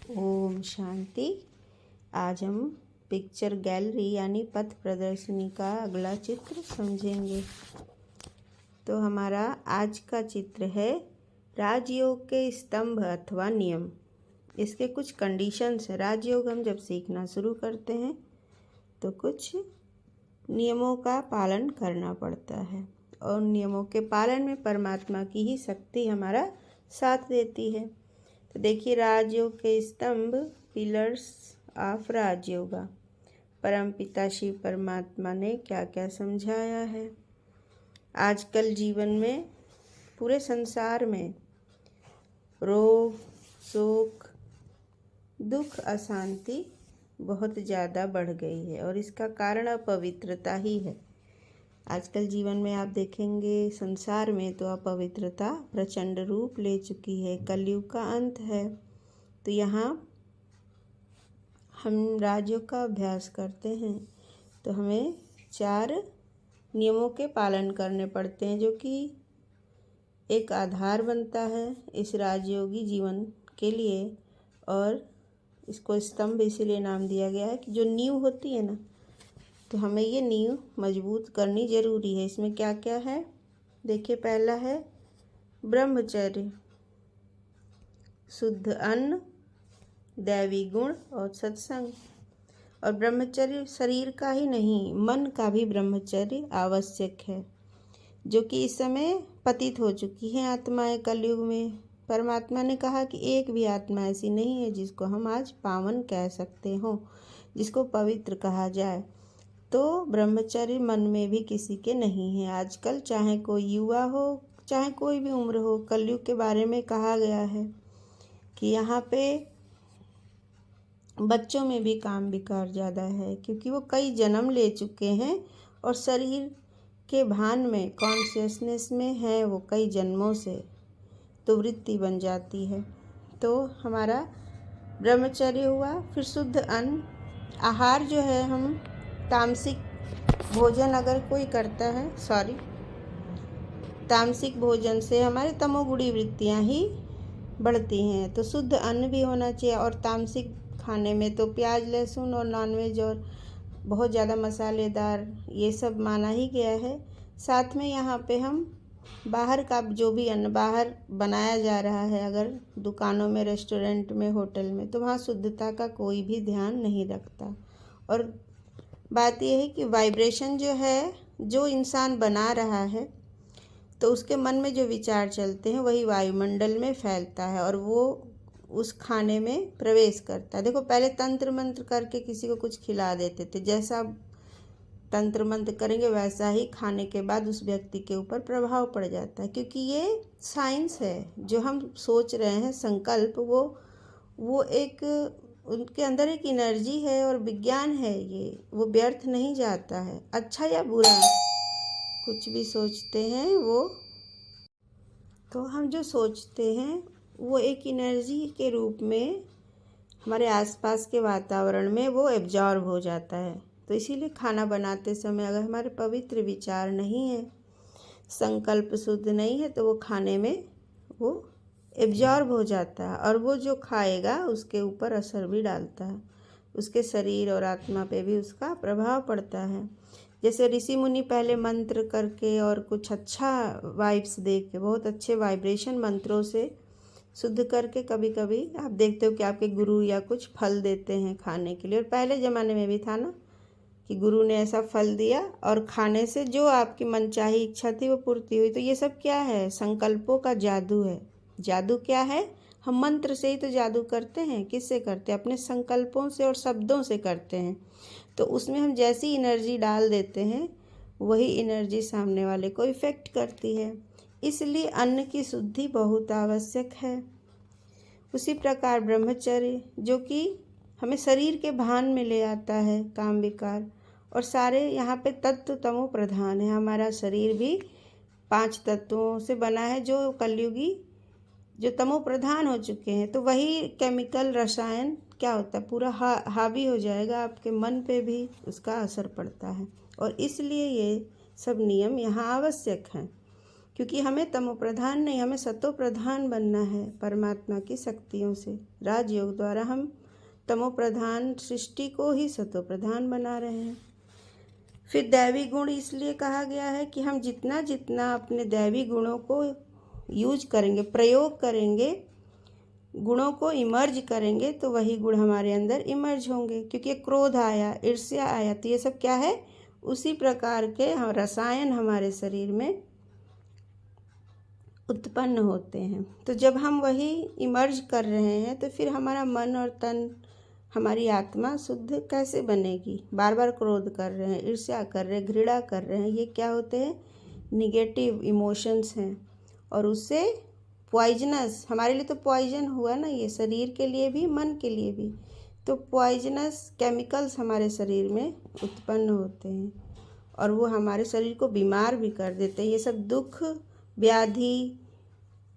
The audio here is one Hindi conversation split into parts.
ओम शांति। आज हम पिक्चर गैलरी यानी पथ प्रदर्शनी का अगला चित्र समझेंगे। तो हमारा आज का चित्र है राजयोग के स्तंभ अथवा नियम। इसके कुछ कंडीशंस है। राजयोग हम जब सीखना शुरू करते हैं तो कुछ नियमों का पालन करना पड़ता है और नियमों के पालन में परमात्मा की ही शक्ति हमारा साथ देती है। तो देखिए, राजयोग के स्तंभ, पिलर्स ऑफ राजयोगा। परमपिता शिव परमात्मा ने क्या क्या समझाया है। आजकल जीवन में, पूरे संसार में रोग, शोक, दुख, अशांति बहुत ज़्यादा बढ़ गई है और इसका कारण अपवित्रता ही है। आजकल जीवन में आप देखेंगे संसार में तो अपवित्रता प्रचंड रूप ले चुकी है। कलयुग का अंत है। तो यहाँ हम राजयोग का अभ्यास करते हैं तो हमें 4 नियमों के पालन करने पड़ते हैं, जो कि एक आधार बनता है इस राजयोगी जीवन के लिए। और इसको स्तंभ इसीलिए नाम दिया गया है कि जो नींव होती है ना, तो हमें ये नींव मजबूत करनी ज़रूरी है। इसमें क्या क्या है देखिए। पहला है ब्रह्मचर्य, शुद्ध अन्न, दैवी गुण और सत्संग। और ब्रह्मचर्य शरीर का ही नहीं, मन का भी ब्रह्मचर्य आवश्यक है, जो कि इस समय पतित हो चुकी है आत्माएं कलयुग में। परमात्मा ने कहा कि एक भी आत्मा ऐसी नहीं है जिसको हम आज पावन कह सकते हो, जिसको पवित्र कहा जाए। तो ब्रह्मचर्य मन में भी किसी के नहीं है आजकल, चाहे कोई युवा हो चाहे कोई भी उम्र हो। कलयुग के बारे में कहा गया है कि यहाँ पे बच्चों में भी काम विकार ज़्यादा है, क्योंकि वो कई जन्म ले चुके हैं और शरीर के भान में, कॉन्शियसनेस में है वो कई जन्मों से, तो वृत्ति बन जाती है। तो हमारा ब्रह्मचर्य हुआ। फिर शुद्ध अन्न, आहार जो है, हम तामसिक भोजन अगर कोई करता है, तामसिक भोजन से हमारे तमोगुणी वृत्तियाँ ही बढ़ती हैं। तो शुद्ध अन्न भी होना चाहिए। और तामसिक खाने में तो प्याज, लहसुन और नॉनवेज और बहुत ज़्यादा मसालेदार ये सब माना ही गया है। साथ में यहाँ पे हम बाहर का जो भी अन्न बाहर बनाया जा रहा है, अगर दुकानों में, रेस्टोरेंट में, होटल में, तो वहाँ शुद्धता का कोई भी ध्यान नहीं रखता। और बात यह है कि वाइब्रेशन जो है, जो इंसान बना रहा है, तो उसके मन में जो विचार चलते हैं वही वायुमंडल में फैलता है और वो उस खाने में प्रवेश करता है। देखो, पहले तंत्र मंत्र करके किसी को कुछ खिला देते थे। जैसा तंत्र मंत्र करेंगे वैसा ही खाने के बाद उस व्यक्ति के ऊपर प्रभाव पड़ जाता है, क्योंकि ये साइंस है। जो हम सोच रहे हैं संकल्प, वो एक उनके अंदर एक एनर्जी है और विज्ञान है। ये वो व्यर्थ नहीं जाता है। अच्छा या बुरा कुछ भी सोचते हैं वो, तो हम जो सोचते हैं वो एक एनर्जी के रूप में हमारे आसपास के वातावरण में वो एब्जॉर्ब हो जाता है। तो इसीलिए खाना बनाते समय अगर हमारे पवित्र विचार नहीं है, संकल्प शुद्ध नहीं है, तो वो खाने में वो एब्जॉर्ब हो जाता है और वो जो खाएगा उसके ऊपर असर भी डालता है, उसके शरीर और आत्मा पे भी उसका प्रभाव पड़ता है। जैसे ऋषि मुनि पहले मंत्र करके और कुछ अच्छा वाइब्स दे के, बहुत अच्छे वाइब्रेशन मंत्रों से शुद्ध करके, कभी कभी आप देखते हो कि आपके गुरु या कुछ फल देते हैं खाने के लिए। और पहले ज़माने में भी था ना कि गुरु ने ऐसा फल दिया और खाने से जो आपकी मनचाही इच्छा थी वो पूर्ति हुई। तो ये सब क्या है? संकल्पों का जादू है। जादू क्या है? हम मंत्र से ही तो जादू करते हैं। किससे करते हैं? अपने संकल्पों से और शब्दों से करते हैं। तो उसमें हम जैसी एनर्जी डाल देते हैं वही एनर्जी सामने वाले को इफ़ेक्ट करती है। इसलिए अन्न की शुद्धि बहुत आवश्यक है। उसी प्रकार ब्रह्मचर्य, जो कि हमें शरीर के भान में ले आता है काम विकार, और सारे यहाँ पे तत्व तमो प्रधान है। हमारा शरीर भी 5 तत्वों से बना है, जो कलयुगी जो तमो प्रधान हो चुके हैं। तो वही केमिकल, रसायन क्या होता है, पूरा हावी हो जाएगा आपके मन पे भी, उसका असर पड़ता है। और इसलिए ये सब नियम यहाँ आवश्यक हैं। क्योंकि हमें तमो प्रधान नहीं, हमें सतो प्रधान बनना है परमात्मा की शक्तियों से। राजयोग द्वारा हम तमो प्रधान सृष्टि को ही सतो प्रधान बना रहे हैं। फिर दैवी गुण इसलिए कहा गया है कि हम जितना जितना अपने दैवी गुणों को यूज करेंगे, प्रयोग करेंगे, गुणों को इमर्ज करेंगे, तो वही गुण हमारे अंदर इमर्ज होंगे। क्योंकि क्रोध आया, ईर्ष्या आया, तो ये सब क्या है, उसी प्रकार के रसायन हमारे शरीर में उत्पन्न होते हैं। तो जब हम वही इमर्ज कर रहे हैं तो फिर हमारा मन और तन, हमारी आत्मा शुद्ध कैसे बनेगी। बार बार क्रोध कर रहे हैं, ईर्ष्या कर रहे हैं, घृणा कर रहे हैं, ये क्या होते हैं, निगेटिव इमोशंस हैं। और उससे पॉइजनस, हमारे लिए तो पॉइजन हुआ ना, ये शरीर के लिए भी मन के लिए भी, तो पॉइजनस केमिकल्स हमारे शरीर में उत्पन्न होते हैं और वो हमारे शरीर को बीमार भी कर देते हैं। ये सब दुख, व्याधि,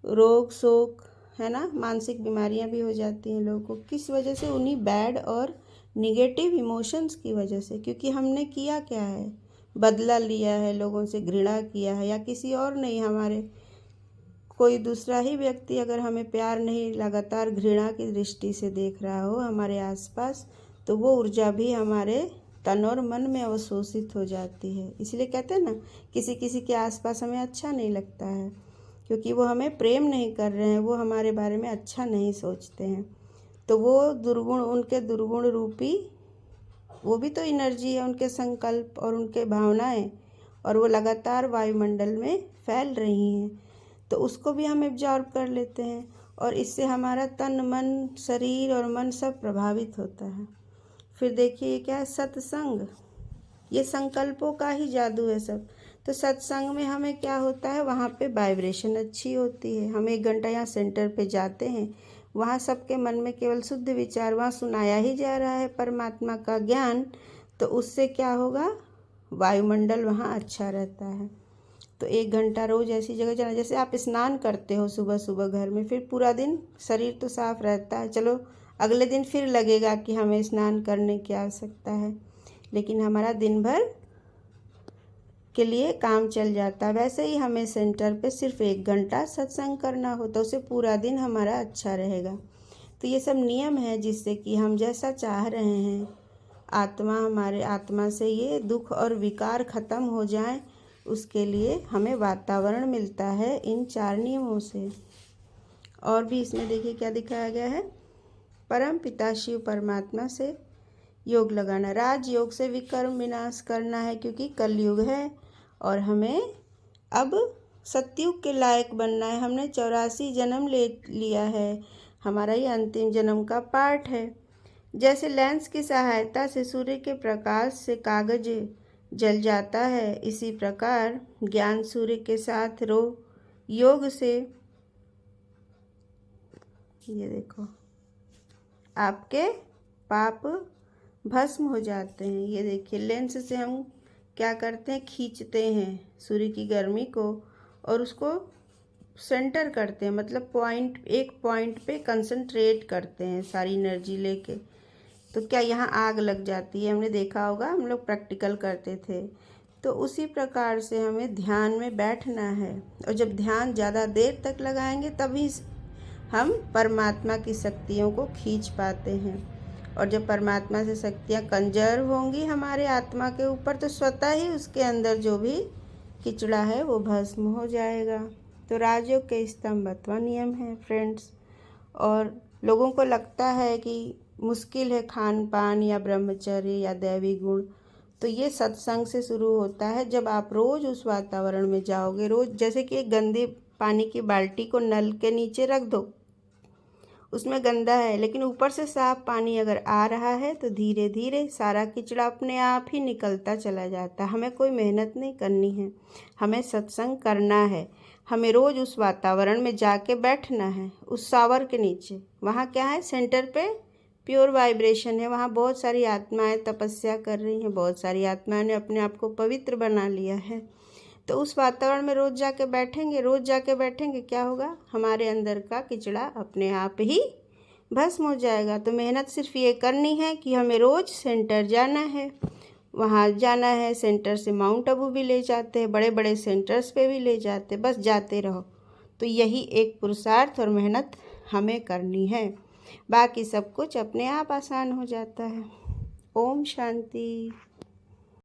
रोग, शोक, है ना, मानसिक बीमारियां भी हो जाती हैं लोगों को। किस वजह से, उन्हीं बैड और निगेटिव इमोशंस की वजह से। क्योंकि हमने किया क्या है, बदला लिया है, लोगों से घृणा किया है, या किसी और नहीं, हमारे कोई दूसरा ही व्यक्ति अगर हमें प्यार नहीं, लगातार घृणा की दृष्टि से देख रहा हो हमारे आसपास, तो वो ऊर्जा भी हमारे तन और मन में अवशोषित हो जाती है। इसलिए कहते हैं ना, किसी किसी के आसपास हमें अच्छा नहीं लगता है, क्योंकि वो हमें प्रेम नहीं कर रहे हैं, वो हमारे बारे में अच्छा नहीं सोचते हैं। तो वो दुर्गुण, उनके दुर्गुण रूपी, वो भी तो एनर्जी है, उनके संकल्प और उनके भावनाएं, और वो लगातार वायुमंडल में फैल रही हैं, तो उसको भी हम एब्जॉर्ब कर लेते हैं और इससे हमारा तन, मन, शरीर और मन सब प्रभावित होता है। फिर देखिए क्या है, सत्संग, ये संकल्पों का ही जादू है सब। तो सत्संग में हमें क्या होता है, वहाँ पे वाइब्रेशन अच्छी होती है। हम 1 घंटा यहाँ सेंटर पे जाते हैं, वहाँ सबके मन में केवल शुद्ध विचार, वहाँ सुनाया ही जा रहा है परमात्मा का ज्ञान, तो उससे क्या होगा, वायुमंडल वहाँ अच्छा रहता है। तो 1 घंटा रोज ऐसी जगह जाना, जैसे आप स्नान करते हो सुबह सुबह घर में, फिर पूरा दिन शरीर तो साफ रहता है, चलो अगले दिन फिर लगेगा कि हमें स्नान करने की आवश्यकता है, लेकिन हमारा दिन भर के लिए काम चल जाता है। वैसे ही हमें सेंटर पे सिर्फ 1 घंटा सत्संग करना हो, तो उससे पूरा दिन हमारा अच्छा रहेगा। तो ये सब नियम है जिससे कि हम जैसा चाह रहे हैं, आत्मा, हमारे आत्मा से ये दुख और विकार खत्म हो जाए, उसके लिए हमें वातावरण मिलता है इन 4 नियमों से। और भी इसमें देखिए क्या दिखाया गया है, परम पिता शिव परमात्मा से योग लगाना, राजयोग से विकर्म विनाश करना है, क्योंकि कलयुग है और हमें अब सतयुग के लायक बनना है। हमने 84 जन्म ले लिया है, हमारा ये अंतिम जन्म का पार्ट है। जैसे लेंस की सहायता से सूर्य के प्रकाश से कागज जल जाता है, इसी प्रकार ज्ञान सूर्य के साथ योग से, ये देखो, आपके पाप भस्म हो जाते हैं। ये देखिए, लेंस से हम क्या करते हैं, खींचते हैं सूर्य की गर्मी को और उसको सेंटर करते हैं, मतलब एक पॉइंट पे कंसंट्रेट करते हैं सारी एनर्जी लेके। तो क्या यहाँ आग लग जाती है, हमने देखा होगा, हम लोग प्रैक्टिकल करते थे। तो उसी प्रकार से हमें ध्यान में बैठना है, और जब ध्यान ज़्यादा देर तक लगाएंगे तभी हम परमात्मा की शक्तियों को खींच पाते हैं। और जब परमात्मा से शक्तियाँ कंजर्व होंगी हमारे आत्मा के ऊपर, तो स्वतः ही उसके अंदर जो भी किचड़ा है वो भस्म हो जाएगा। तो राजयोग के स्तंभत्व नियम है फ्रेंड्स। और लोगों को लगता है कि मुश्किल है खान पान या ब्रह्मचर्य या दैवी गुण, तो ये सत्संग से शुरू होता है। जब आप रोज़ उस वातावरण में जाओगे, रोज़, जैसे कि एक गंदे पानी की बाल्टी को नल के नीचे रख दो, उसमें गंदा है, लेकिन ऊपर से साफ पानी अगर आ रहा है तो धीरे धीरे सारा किचड़ा अपने आप ही निकलता चला जाता है। हमें कोई मेहनत नहीं करनी है, हमें सत्संग करना है। हमें रोज़ उस वातावरण में जाके बैठना है, उस शावर के नीचे। वहाँ क्या है, सेंटर पे प्योर वाइब्रेशन है, वहाँ बहुत सारी आत्माएं तपस्या कर रही हैं, बहुत सारी आत्माओं ने अपने आप को पवित्र बना लिया है। तो उस वातावरण में रोज़ जाके बैठेंगे, क्या होगा, हमारे अंदर का किचड़ा अपने आप ही भस्म हो जाएगा। तो मेहनत सिर्फ ये करनी है कि हमें रोज़ सेंटर जाना है, वहाँ जाना है, सेंटर से माउंट आबू भी ले जाते हैं, बड़े बड़े सेंटर्स पे भी ले जाते, बस जाते रहो। तो यही एक पुरुषार्थ और मेहनत हमें करनी है, बाकी सब कुछ अपने आप आसान हो जाता है। ओम शांति।